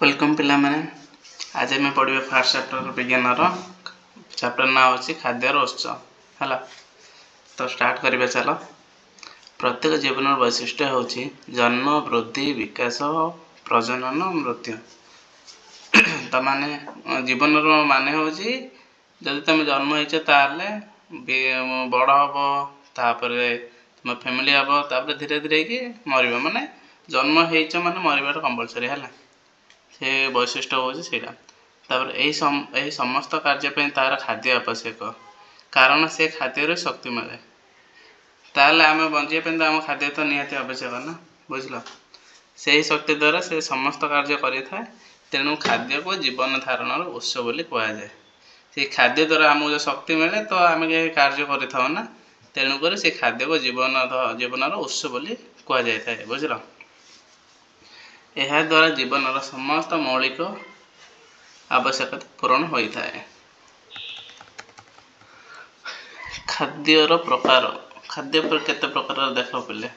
Welcome पिला माने आज आम पढ़े फास्ट चैप्टर विज्ञान चैप्टर ना अच्छी खाद्यर उत्स है। तो स्टार्ट करिबा चल। प्रत्येक जीवन वैशिष्ट्य हूँ जन्म वृद्धि विकास प्रजनन मृत्यु। तो माने जीवन मान हूँ जदि तुम जन्म होइछ ताले बड़ हम तापर तुम फैमिली हम तापर धीरे धीरे कि मर माने जन्म होइछ माने मरवार कंपलसरी है। से वैशिष्ट्य हूँ यही समस्त कार्य तार खाद्य आवश्यक कारण से खाद्य शक्ति मिले ताले आम बंचाई तो आम खाद्य तो निहाती आवश्यक ना बुझल से ही शक्ति द्वारा से समस्त कार्य करें तेणु खाद्य को जीवन धारण उत्स बोली कहुए से खाद्य द्वारा आमको जो शक्ति मिले तो आम कार्य कर ना तेणुक से खाद्य को जीवन उत्स बोली कहुए बुझल। यह द्वारा जीवन समस्त मौलिक आवश्यकता पूरण होता है। खाद्यर प्रकार खाद्य पर केते प्रकार देख पे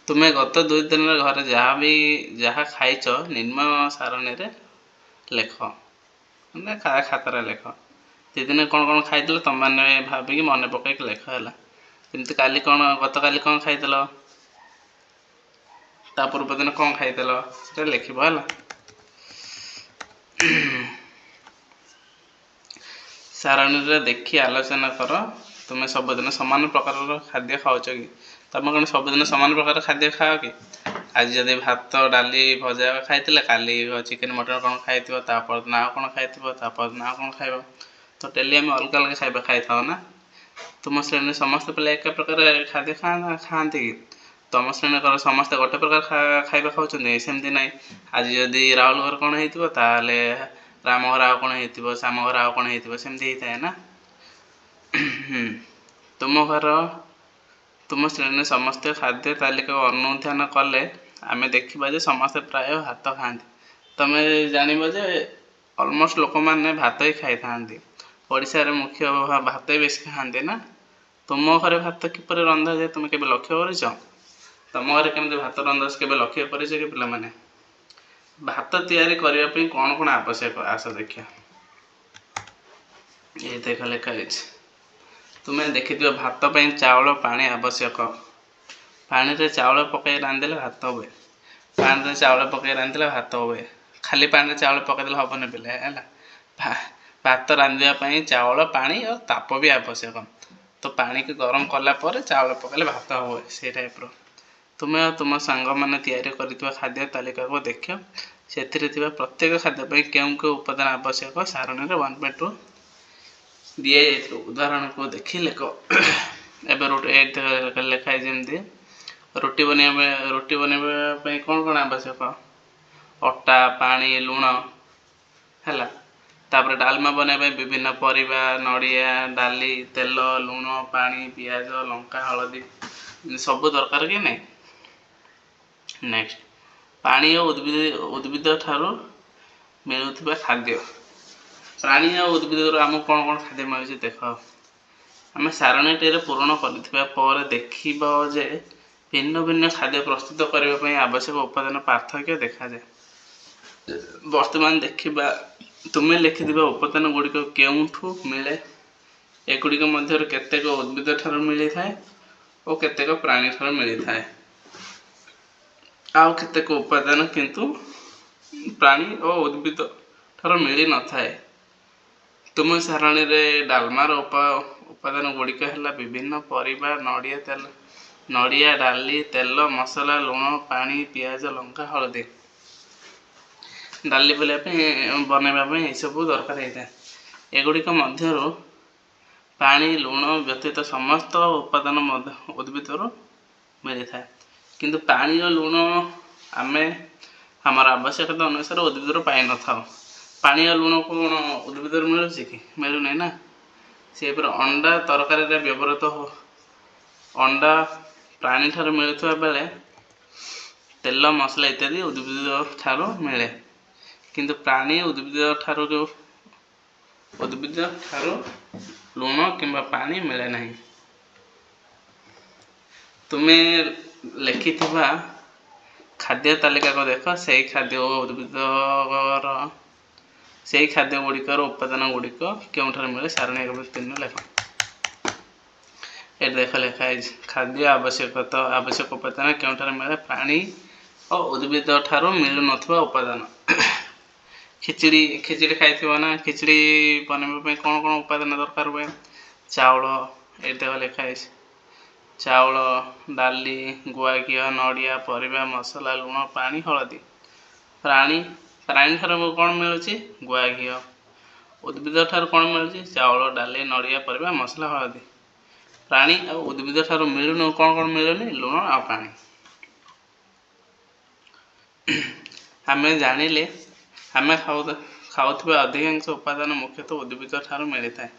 तुम्हें गत 2 दिन घर जहाँ खाइच निम्न सारणी रे लेख मैंने खातार लेख 2 दिन कौन कौन खाई तुम मैंने भाविकी मन पकईक लेख है कमी काली कौन गत काली कौन खाई ता पूर्व दिन कौन खाई लिख सारणी देखी आलोचना कर। तुम्हें सबुदिन सामान प्रकार खाद्य खाओ कि तुम कौन सबुदिन सामान प्रकार खाद्य खाओ कि आज जदि भात डाली भजा खाई काली चिकेन मटन कौन खाई दिन आउ कौन खाई दिन आउ कौन खाइब तो डेली आम अलग अलग खाଇବା खाई था ना। तुम श्रेणी समस्त पे एक प्रकार खाद्य खाती कि तुम श्रेणी समस्ते गोटे प्रकार खाଇବା खाऊँ सेमती ना। आज जदि राहुल घर कौन हो ताले राम घर आउ कौन हो श्याम घर आउ कौन हो सेमती होता है ना। तुम घर तुम श्रेणी समस्ते खाद्य तालिका अनुध्यान कले आम देखा समस्ते प्राय भात खाती तुम जान अलमोस्ट लोक मैंने भात ही खाई था ओडिशा मुख्य भात ही बेस खाते ना। तुम घर भात किपर रंधा जाए तुम के लक्ष्य कर तुम घर केमती भात रंधा के लक्ष्य कर पिला माने भात तैयारी करने कौन कौन आवश्यक आस देखिए ये देख लिखाई तुम्हें देखि भात पर चाउल पानी आवश्यक पानी रे चाउल पकई रांधिले भात हुए पानी रे चाउल पकई रांधिले भात हुए खाली पानी रे चाउल पकईदे हेन पिले है भात रांधापी चाउल पानी और ताप भी आवश्यक तो पानी को गरम कलापर चाउल पकड़े भात हुए से टाइप तुम्हें तुम सांग मैंने तैयारी कर खाद्य तालिका को देख से प्रत्येक खाद्य क्यों क्यों उपादान आवश्यक सारणी 1.2 दिए उदाहरण को देखी लेख एवं लिखाई जमी रोटी बनवाई कौन कौन आवश्यक अटा पानी लुण है तापर डालमा बनवाई विभिन्न परिबा नड़िया डाली तेल लुण पानी पियाज लंका हलदी सब दरकार कि नहीं। नेक्स्ट पानी और उद्भिद ठारू मिलुथिबा खाद्य प्राणी और उद्भिद आम कौन कौन खाद्य मिलूँ देख आम सारणी टे पूरण कर देखा जे भिन्न भिन्न खाद्य प्रस्तुत करने आवश्यक उपादान पार्थक्य देखा जाए। वर्तमान देखा तुम्हें लिखिथिबा उपादान गुड़िक केउठु मिले एगुड़िक मध्य केतेक उद्भिद ठारू मिली थाए और केतेक प्राणी ठारू मिली थाए आउ केतेक उपादान किंतु प्राणी और उद्भिद ठारू मिली न थाए। तुम सारणी रे डालमार उपादान गुड़िक है विभिन्न परिबा नड़िया डाली तेल मसला लुण पानी पियाज लंका हलदी डाली बनवाई ये सब दरकार होता है। एगुड़िक मध्य पानी लुण व्यतीत समस्त उपादान उद्भिद मिली थाए किंतु पानी और लुण आम आमर आवश्यकता अनुसार उद्भिद पाई न था पानी और लुण कौन उद्भिद मिलूँ कि मिलूना ना से अंडा तरकारी व्यवहृत हो अंडा प्राणी ठार मिलुवा बेले तेल मसला इत्यादि उद्भिद ठारू मिले किंतु प्राणी उद्भिद ठारू लुण किंबा पानी मिले नहीं। तुम्हें लिखिथिबा खाद्य तालिका को देख से खाद्य उद्भिदर से खाद्य गुड़िकर उपादान गुड़िक क्यों मिले सारणी 1-3 लेख। ये देख लिखाई खाद्य आवश्यक उपादान क्यों मिले प्राणी और उद्भिद ठारू मिलु नथिबा उपादान। खिचड़ी खाई ना खिचड़ी बनवाई कौन कौन उपादान दरकार हुए चाउल ये देख लिखाई चाउल डाली गुआ घी नड़िया परिबा मसला लुण पानी हलदी। प्राणी प्राणी ठार कौन मिलूँ गुआ घी उद्भिद ठार कौन मिलूँ चाउल डाली नड़िया परिबा मसला हलदी। प्राणी और उद्भिद ठार मिलून कौन कौन मिलूनी लुण आ पानी। आम जानिले आम खाऊा अधिकांश उपादान मुख्यतः उद्भिद ठार मिलता है।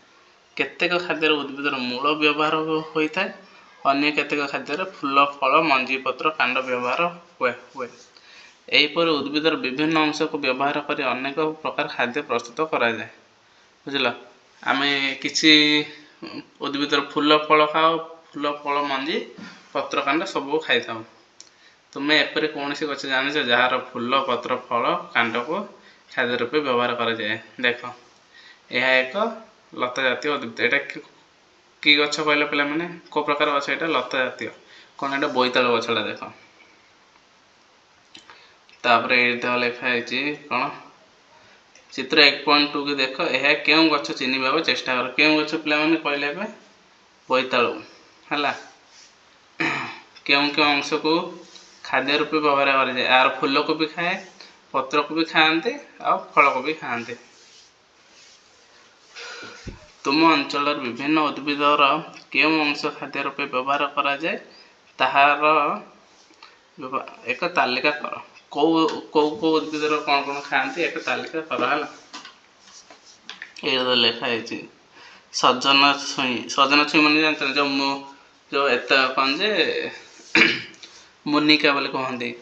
केतेक खाद्य उद्भिद मूल व्यवहार होता है अन्य केतेक खाद्य फूल फल मंजी पत्र कांड व्यवहार हुए यहीपर उद्भिद विभिन्न अंश को व्यवहार कर अनेक प्रकार खाद्य प्रस्तुत करा जाए। बुझल आम किसी उद्भिद फूल फल खाओ फूल फल मंजी पत्र कांड सब खाई था। तुम्हें एपरी कौन सी गछ जान जार फूल पत्र फल कांड को खाद्य रूपे व्यवहार कराए। देख यह एक लता जातीय उद्भिद एटा कि गछ कहले पे मैंने को प्रकार गछ एटा लता जातीय कौन एटा बोईताल गछटा देख तापर ये लिखाई कौन चित्र 1.2 की देख यह क्यों गछ चिन्ह चेष्टा कर क्यों गछ पे मैंने कहले बोईतालु है क्यों क्यों अंश को खाद्य रूपे व्यवहार कराए यार फूल को भी खाए पत्र को भी खाते और फल को भी खाते। तुम अंचल विभिन्न उद्भिदर क्यों अंश खाद्य रूपे व्यवहार कराए ताहार एक तालिका कर कौ उद्भिदर कौन कौन खाते एक तालिका कर है। लिखाई सजन छुई मैंने जानते जो एत कौन जे मुनिका बोले कहते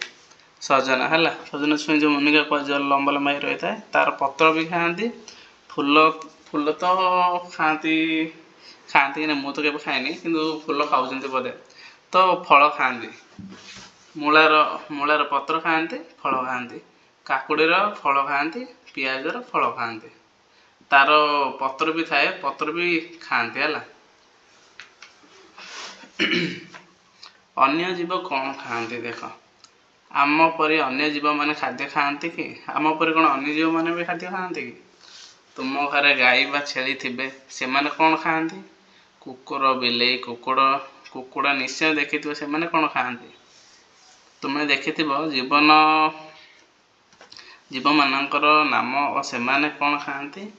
सजना है सजना छुई जो मुनिका जो लंबा लंबा रही है तार पत्र भी खाती फूल फूल तो खाती खाती कि मुझे तो खाएनी कि फूल खाऊँ बोधे तो फल खाती मूलार पत्र खाती फल खाती काकुड़ीर फल खाती पियाजर फल खाती तार पत्र भी थाए पत्र भी खाती है। अन्य जीव कौन खाती देख आम परी अन्य जीव मैंने खाद्य खाती कि आम परी कौन अन्य जीव मैंने भी खाद्य खाती कि तुम घरे गाई बा छेली थिबे से माने कौन खाती कुकुर बिलेई कुकुड़ा निश्चय देखी से माने कौन खाती तुम्हें देखी जीवन जीव मानकर नाम और से माने कौन खाती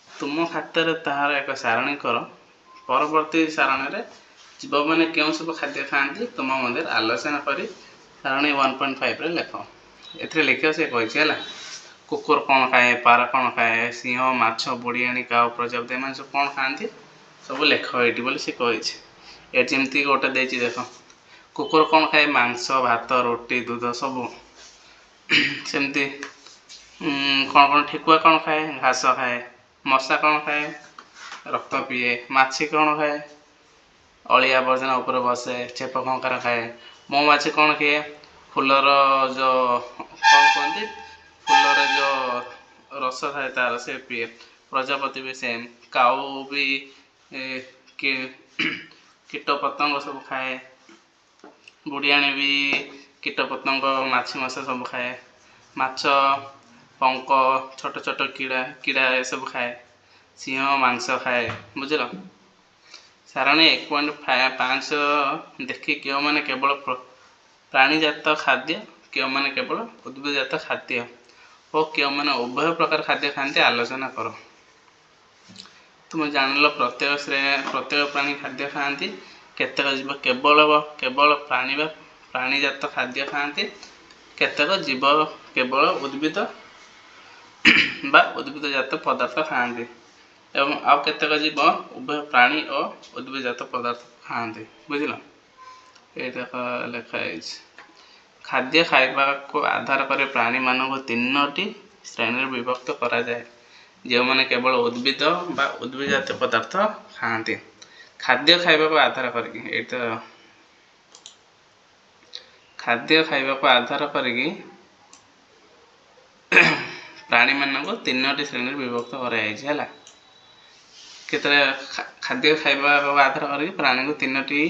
तुम खातर ताहार एक सारणी कर परवर्ती सारणी रे जीव मैंने क्यों सब खाद्य खाती तुम मध्य आलोचना करी सारणी 1.5 रे लेख ए लिख से कही है कुकुर कौन खाए पारा कौन खाए सिंह माछ बुढ़ियाणी काउ प्रजापति मैंने सब कौन खाती सब लेख ये बोली सी कही जमती गोटे देख देख कुकुर कौन खाए मांस भात रोटी दूध सब सेमती कौन कौन ठेकुआ कौन खाए घास खाए मशा कौन खाए रक्त पिए माछी कौन खाए अलिया आवर्जना ऊपर बसे चेप कंकार खाए मौमाछी कौन खाए फूलर जो कौन कहते फूलर जो रस थाए तार से पिए प्रजापति भी सेम काऊ भी कीट पतंग सब खाए बुढ़ियाणी भी कीट पतंग माछी मशा सब खाए माछ पंक छोट छोट कीड़ा कीड़ा सब खाए सिंह मांस खाए बुझल सारणी 1.5 देखी क्यों मैंने केवल प्राणीजात खाद्य क्यों मैंने केवल उद्भिदजात खाद्य और क्यों मैंने उभय प्रकार खाद्य खाते आलोचना कर। तुम जान प्रत्येक प्राणी खाद्य खाती केतेक जीव केवल प्राणीजात खाद्य खाती केतेक जीव केवल उद्भिद बा उद्भिदजात पदार्थ खाती एवं आउ केतेक जीव उभय प्राणी और उद्भिदजात पदार्थ खाती बुझल ये लिखाई खाद्य खाइबा को आधार कर प्राणी मानक 3टी श्रेणी विभक्त करा जाए जो मैंने केवल उद्भिद बा उद्भिदजात पदार्थ खाती खाद्य खाइबा को आधार करके खाद्य खाइबा को आधार करिकी प्राणी मानक तीनोटी श्रेणी विभक्त कराई केतरे खाद्य खाइबा को आधार करिकी प्राणी को तीनोटी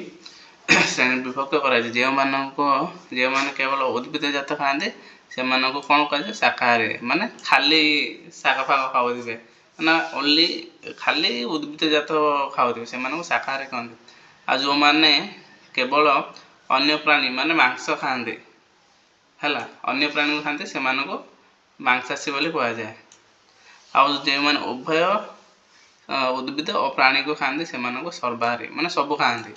श्रेणी विभक्त कराई जो माने केवल उद्भिद जात खाते से मानक कौन कह शाकाहारी माने खाली शाक फाक खाऊे ना ओनली खाली उद्भिद जात खाऊे से शाकाहारी कहते आ जो माने केवल अन्य प्राणी माने मांस खाते है अन्य प्राणी को खाते से मांसाशी बोली कह जाए आ जो मैंने उभय उद्भिद और प्राणी को खाते से सर्वाहारी माने सब खाते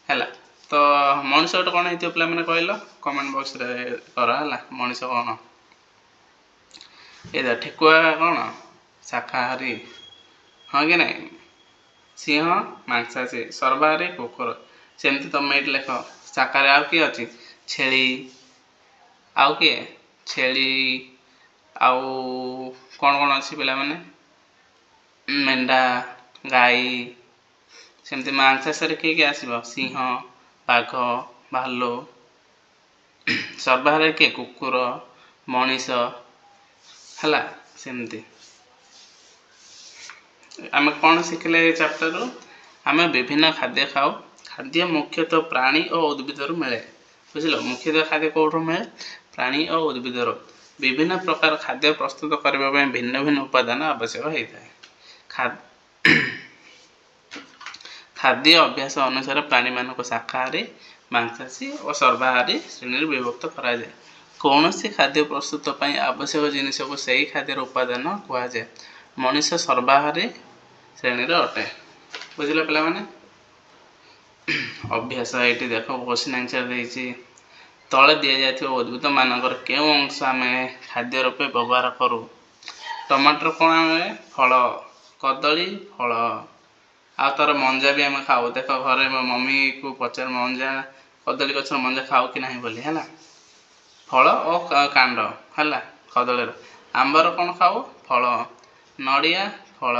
है तो मनीष गोटे कौन होती पे मैंने कहल कमेंट बॉक्स रे कर है मनीष कौन ये ठेकुआ कौन शाकाहारी हाँ कि नहीं सिंह मांसाशी सर्वाहारी कुकुर सेमती तुम ये लेख शाकाहारी आउ किए अच्छी छेली आउ किए छेली आउ कौन कौन अच्छी पिला माने मेंढा गाई सेमती मांसाशी किए किए आसब सिंह बाघ भालू सर्वाहारी किए कुकुर मनीष है सेमती आम कौन शिखिले चैप्टर आम विभिन्न खाद्य खाऊ खाद्य मुख्यतः प्राणी और उद्भिद मिले बुझल मुख्यतः खाद्य कौटू मिले प्राणी और उद्भिद विभिन्न प्रकार खाद्य प्रस्तुत करने भिन्न भिन्न उपादान आवश्यक होता है खाद्य अभ्यास अनुसार प्राणी मानक शाकाहारी मांसाशी और सर्वाहारी श्रेणी विभक्त करा जाए कौन सी खाद्य प्रस्तुत पर आवश्यक जिनिस को सही खाद्यर उपादान कहुए मनीष सर्वाहारी श्रेणी अटे बुझल पे अभ्यास ये देख क्वेश्चन आंसर देती तले दि जाए उद्भिद मानकर क्यों अंश आम खाद्य रूपे व्यवहार करूँ टमाटर कौन आम फल कदली फल आ तार मंजा भी आम खाऊ देख घरे मम्मी को पचार मंजा कदली गचर मंजा खाऊ कि नहीं बोली है फल और कांड है कदली आंबर कौन खाऊ फल नड़िया फल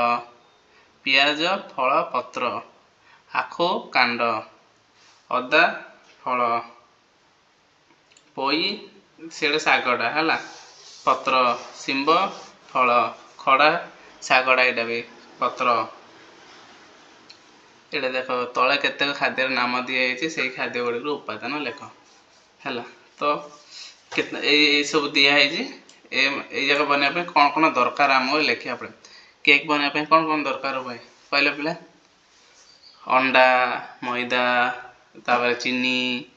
पियाज फल पत्र आखु कांड अदा फल पोई से शागटा है पत्र शिंब फल खड़ा शागटा यहाँ भी पत्र ये देख तले केते खाद्य नाम दिखाई से खाद्य गुड़िक उपादान लेख है तो सब दिखाई जाक बनवाई कौन कौन दरकार आम लिखा पड़े केक बनवाई कौन कौन दरकार हुए कहले पे अंडा मैदा तापर चीनी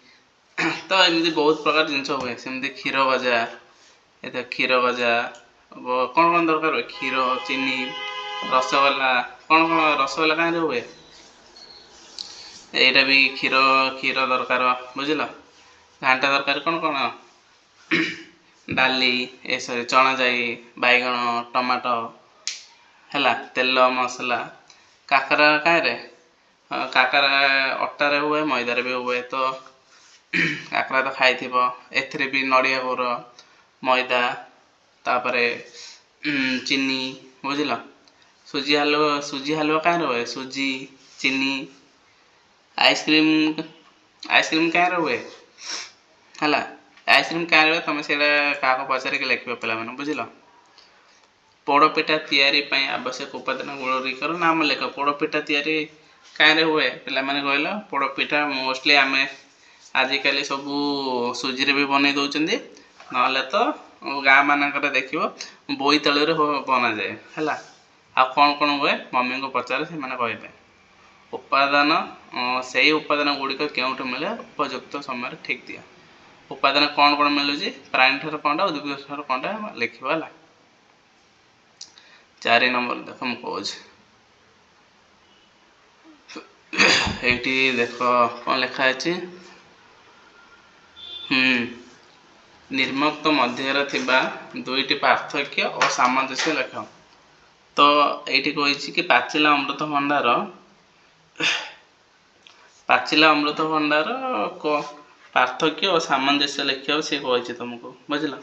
तो एमती बहुत प्रकार जिनस हुए सेमती क्षीर गजा ये क्षीर गजा कौन कौन दरकार हुए क्षीर चीनी रसगोल्ला कौन कौन रसगोल्ला कहीं हुए यहाँ भी क्षीर क्षीर दरकार बुझल घाटा दरकार कौन कौन डाली ए सॉरी चना जाई बैगण टमाटो है तेल मसला काकरा कहीं काकरा अटार हुए मैदार भी हुए तो काकरा तो खाई ए भी नड़िया गुर मैदा तापर चीनी बुझल सुजी हलवा कहीं हुए सुजी चीनी आइसक्रीम कहीं हुए है आइसक्रीम कहीं हुए तुम से क्या पचारिक लिख पे बुझल पोड़पिठा तैयारी आवश्यक उपादान गुड़िकर नाम लेख पोड़पिठा तैयारी कहीं हुए पे कहल पोड़पिठा मोस्टली आम आजिकल सब सुजी भी बन दौरान ना तो गाँ मानक देख बोईताल बना जाए है आ कौन कौन हुए मम्मी को पचारे से कहे उपादान से उपादान गुड़िक क्यों मिले उपयुक्त समय ठीक दिया उपादान कौन कौन मिलूँ प्राणी ठार कौनटा उद्भिद ठार कौनटा लिख 4 नंबर देख मुझे कौच ये देख कौन लिखाई निर्मुक्त मध्य दुईटी पार्थक्य और सामंजस्य लेख तो ये कही कि पाचिला अमृतभंडार को पार्थक्य और सामंजस्य लिखा सी कही तुमको बुझल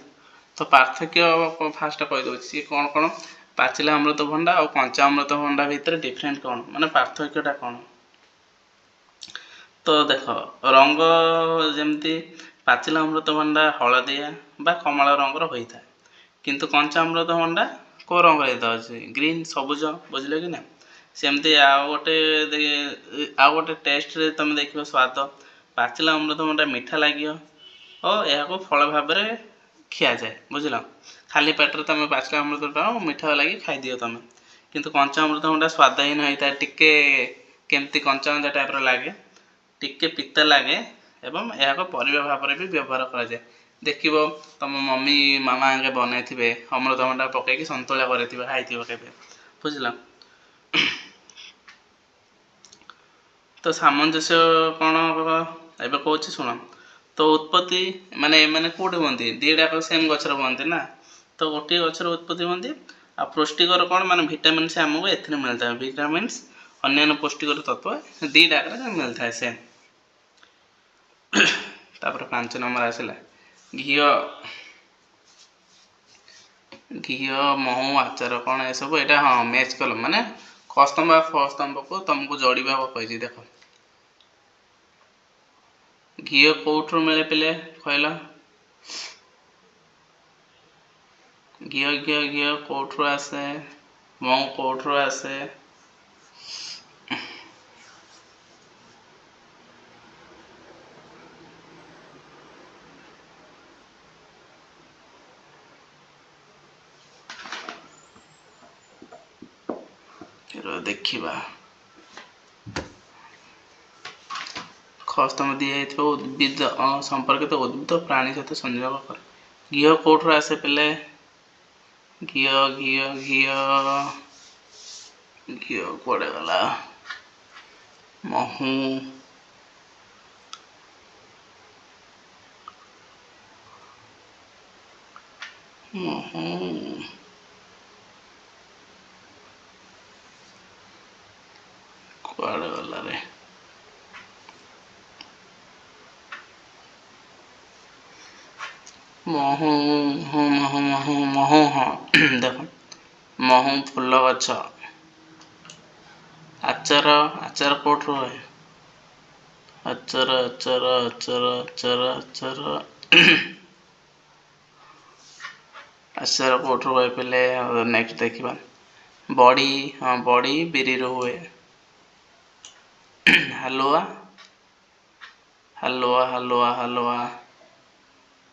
तो पार्थक्य फास्ट कहीदे सी कौन कौन पाचिला अमृतभंडा और कंचा अमृतभंडा भितर डिफरेंट कौन माने पार्थक्यटा कौन तो देख रंग जमती ପାଚିଲା ଅମୃତଭଣ୍ଡା ହଳଦିଆ ବା କମଳା ରଙ୍ଗର ହୋଇଥାଏ, କିନ୍ତୁ କଞ୍ଚା ଅମୃତଭଣ୍ଡା କେଉଁ ରଙ୍ଗର ହେଇଥାଉଛି? ଗ୍ରୀନ୍, ସବୁଜ। ବୁଝିଲେ କି ନା? ସେମିତି ଆଉ ଗୋଟେ ଟେଷ୍ଟରେ ତୁମେ ଦେଖିବ ସ୍ୱାଦ। ପାଚିଲା ଅମୃତଭଣ୍ଡା ମିଠା ଲାଗିବ ଓ ଏହାକୁ ଫଳ ଭାବରେ ଖିଆଯାଏ। ବୁଝିଲ? ଖାଲି ପେଟରେ ତୁମେ ପାଚିଲା ଅମୃତଭଣ୍ଡା ମିଠା ଲାଗି ଖାଇଦିଅ ତୁମେ, କିନ୍ତୁ କଞ୍ଚା ଅମୃତଭଣ୍ଡା ସ୍ୱାଦହୀନ ହୋଇଥାଏ। ଟିକେ କେମିତି କଞ୍ଚା କଞ୍ଚା ଟାଇପ୍ର ଲାଗେ, ଟିକେ ପିତା ଲାଗେ ଏବଂ ଏହାକୁ ପରିବା ଭାବରେ ବି ବ୍ୟବହାର କରାଯାଏ। ଦେଖିବ ତମ ମମି ମାମା ଆଗେ ବନେଇଥିବେ, ଅମୃତଭଣ୍ଡା ପକେଇକି ସନ୍ତୁଳା କରିଥିବେ, ଖାଇଥିବ କେବେ। ବୁଝିଲ? ତ ସାମଞ୍ଜସ୍ୟ କ'ଣ ଏବେ କହୁଛି ଶୁଣ। ତ ଉତ୍ପତ୍ତି ମାନେ ଏମାନେ କେଉଁଠି ହୁଅନ୍ତି? ଦୁଇଟାକ ସେମ୍ ଗଛରେ ହୁଅନ୍ତି ନା। ତ ଗୋଟିଏ ଗଛର ଉତ୍ପତ୍ତି ହୁଅନ୍ତି। ଆଉ ପୁଷ୍ଟିକର କ'ଣ? ମାନେ ଭିଟାମିନ୍ସ ଆମକୁ ଏଥିରେ ମିଳିଥାଏ। ଭିଟାମିନ୍ସ, ଅନ୍ୟାନ୍ୟ ପୁଷ୍ଟିକର ତତ୍ତ୍ୱ ଦୁଇଟାକରେ ମିଳିଥାଏ ସେମ୍। ତାପରେ 5 ନମ୍ବର ଆସିଲା ଘିଅ, ମହୁ, ଆଚାର କ'ଣ ଏସବୁ? ଏଇଟା ହଁ ମ୍ୟାଚ୍ କଲ, ମାନେ ଖସ୍ତମ୍ଭ ଫସ୍ତମ୍ଭକୁ ତମକୁ ଯୋଡ଼ିବାକୁ କହିଛି। ଦେଖ, ଘିଅ କେଉଁଠୁ ମିଳେ ପିଲେ କହିଲ? ଘିଅ କେଉଁଠୁ ଆସେ? ମହୁ କେଉଁଠୁ ଆସେ? ଦେଖିବା, ଖସ୍ତମ୍ଭ ଦିଆଯାଇଥିବା ଉଦ୍ଭିଦ ସମ୍ପର୍କିତ ଉଦ୍ଭିଦ ପ୍ରାଣୀ ସହିତ ସଂଯୋଗ କରେ। ଘିଅ କେଉଁଠୁ ଆସେ ପିଲେ? ଘିଅ କୁଆଡ଼େ ଗଲା? ମହୁ, କୁଆଡ଼େ ଗଲା ରେ? ମହୁ, ହଁ। ଦେଖ, ମହୁ ଫୁଲ ଗଛ। ଆଚାର କେଉଁଠୁ ହୁଏ? ଆଚାର କେଉଁଠୁ ହୁଏ ପିଲେ? ନେକ୍ସଟ ଦେଖିବା, ବଡ଼ି। ହଁ, ବଡ଼ି ବିରିରୁ ହୁଏ। ହାଲୁଆ,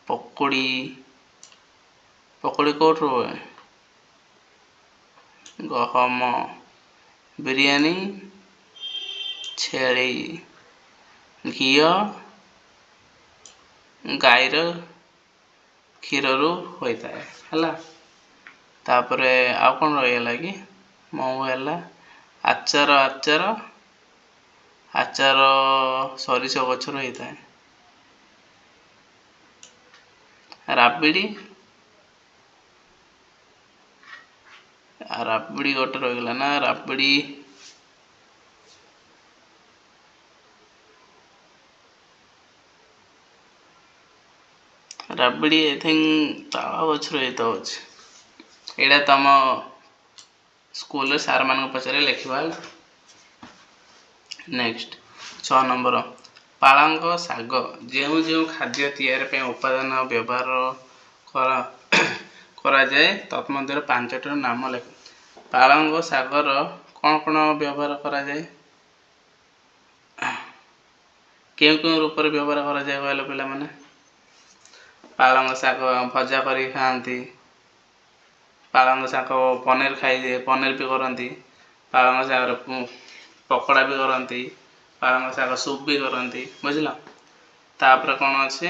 ପକୁଡ଼ି କେଉଁଠୁ ହୁଏ? ଗହମ। ବିରିୟାନୀ, ଛେଳି। ଘିଅ ଗାଈର କ୍ଷୀରରୁ ହୋଇଥାଏ। ହେଲା, ତାପରେ ଆଉ କ'ଣ ରହିଗଲା କି? ମହୁ ହେଲା। ଆଚାର ସୋରିଷ ଗଛରୁ ହେଇଥାଏ। ରାବିଡ଼ି ଗୋଟେ ରହିଗଲା ନା। ରାବିଡ଼ି ଆଇ ଥିଙ୍କ ତାଳ ଗଛରୁ ହେଇଥାଉଛି। ଏଇଟା ତମ ସ୍କୁଲରେ ସାର୍ମାନଙ୍କୁ ପଚାରି ଲେଖିବା। ହେଲା, ନେକ୍ସଟ 6 ନମ୍ବର, ପାଳଙ୍ଗ ଶାଗ। ଯେଉଁ ଖାଦ୍ୟ ତିଆରି ପାଇଁ ଉପାଦାନ ବ୍ୟବହାର କରାଯାଏ ତନ୍ମଧ୍ୟରୁ 5ଟିର ନାମ ଲେଖ। ପାଳଙ୍ଗ ଶାଗର କ'ଣ ବ୍ୟବହାର କରାଯାଏ? କେଉଁ ରୂପରେ ବ୍ୟବହାର କରାଯାଏ କହିଲ ପିଲାମାନେ? ପାଳଙ୍ଗ ଶାଗ ଭଜା କରି ଖାଆନ୍ତି। ପାଳଙ୍ଗ ଶାଗ ପନିର ବି କରନ୍ତି। ପାଳଙ୍ଗ ଶାଗର ପକୋଡ଼ା ବି କରନ୍ତି। ପାଳଙ୍ଗ ଶାଗ ସୁପ୍ ବି କରନ୍ତି। ବୁଝିଲ? ତାପରେ କ'ଣ ଅଛି?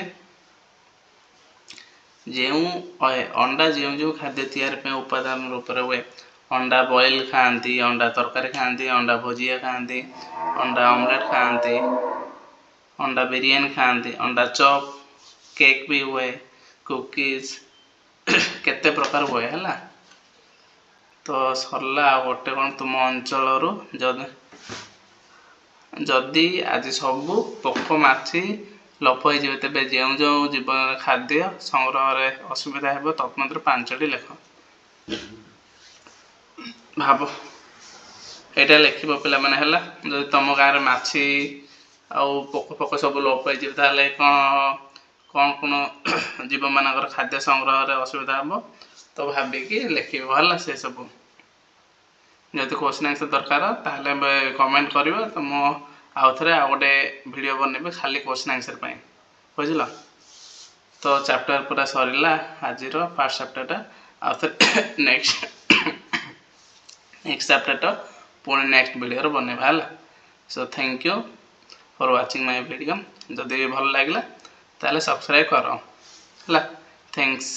ଅଣ୍ଡା ଯେଉଁ ଖାଦ୍ୟ ତିଆରି ପାଇଁ ଉପାଦାନ ରୂପରେ ହୁଏ। ଅଣ୍ଡା ବଏଲ୍ ଖାଆନ୍ତି, ଅଣ୍ଡା ତରକାରୀ ଖାଆନ୍ତି, ଅଣ୍ଡା ଭୁଜିଆ ଖାଆନ୍ତି, ଅଣ୍ଡା ଅମଲେଟ୍ ଖାଆନ୍ତି, ଅଣ୍ଡା ବିରିୟାନୀ ଖାଆନ୍ତି, ଅଣ୍ଡା ଚପ୍, କେକ୍ ବି ହୁଏ, କୁକିଜ୍, କେତେ ପ୍ରକାର ହୁଏ। ହେଲା, ତ ସରିଲା। ଆଉ ଗୋଟେ କ'ଣ, ତୁମ ଅଞ୍ଚଳରୁ ଯଦି ଆଜି ସବୁ ପୋକ ମାଛି ଲୋପ ହେଇଯିବେ, ତେବେ ଯେଉଁ ଜୀବନରେ ଖାଦ୍ୟ ସଂଗ୍ରହରେ ଅସୁବିଧା ହେବ ତନ୍ମଧ୍ୟରୁ 5ଟି ଲେଖ। ଭାବ, ଏଇଟା ଲେଖିବ ପିଲାମାନେ। ହେଲା, ଯଦି ତମ ଗାଁରେ ମାଛି ଆଉ ପୋକ ସବୁ ଲୋପ ହେଇଯିବେ, ତାହେଲେ କ'ଣ कौन कौन जीव मानकर खाद्य संग्रह असुविधा हम तो भाविकी लिखिब है से सब जदि क्वेश्चन आंसर दरकार ताहले कमेंट कर तो मु आउ थे आ गोटे वीडियो बनैबी खाली क्वेश्चन आंसर पाई बुझल। तो चैप्टर पूरा सरला आज फर्स्ट चैप्टरटा आउ थे नेक्स्ट चैप्टरटा पुणी नेक्स्ट वीडियो बनैबा है। So thank you for watching my video जदि भल लगे ताले सब्सक्राइब कर। थैंक्स।